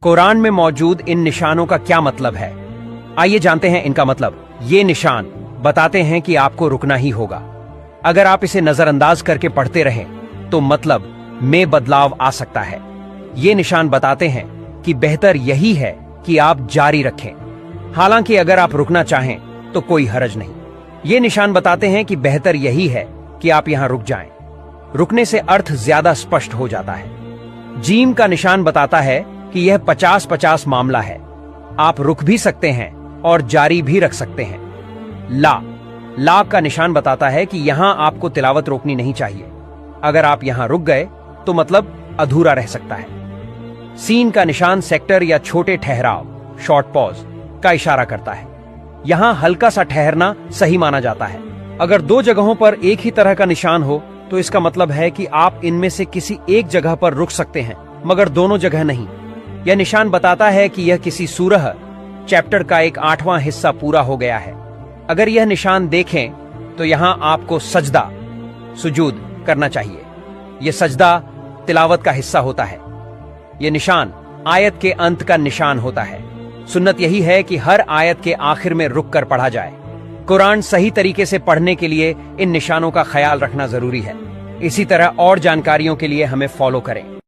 कुरान में मौजूद इन निशानों का क्या मतलब है? आइए जानते हैं इनका मतलब। ये निशान बताते हैं कि आपको रुकना ही होगा। अगर आप इसे नजरअंदाज करके पढ़ते रहें तो मतलब में बदलाव आ सकता है। ये निशान बताते हैं कि बेहतर यही है कि आप जारी रखें, हालांकि अगर आप रुकना चाहें तो कोई हर्ज नहीं। ये निशान बताते हैं कि बेहतर यही है कि आप यहां रुक जाएं। रुकने से अर्थ ज्यादा स्पष्ट हो जाता है। जीम का निशान बताता है कि यह 50-50 मामला है। आप रुक भी सकते हैं और जारी भी रख सकते हैं। ला का निशान बताता है कि यहां आपको तिलावत रोकनी नहीं चाहिए। अगर आप यहां रुक गए तो मतलब अधूरा रह सकता है। सीन का निशान सेक्टर या छोटे ठहराव, शॉर्ट पॉज का इशारा करता है। यहां हल्का सा ठहरना सही माना जाता है। अगर दो जगहों पर एक ही तरह का निशान हो तो इसका मतलब है कि आप इनमें से किसी एक जगह पर रुक सकते हैं, मगर दोनों जगह नहीं। यह निशान बताता है कि यह किसी सूरह चैप्टर का एक 8वां हिस्सा पूरा हो गया है। अगर यह निशान देखें तो यहां आपको सजदा, सुजूद करना चाहिए। यह सजदा तिलावत का हिस्सा होता है। यह निशान आयत के अंत का निशान होता है। सुन्नत यही है कि हर आयत के आखिर में रुक कर पढ़ा जाए। कुरान सही तरीके से पढ़ने के लिए इन निशानों का ख्याल रखना जरूरी है। इसी तरह और जानकारियों के लिए हमें फॉलो करें।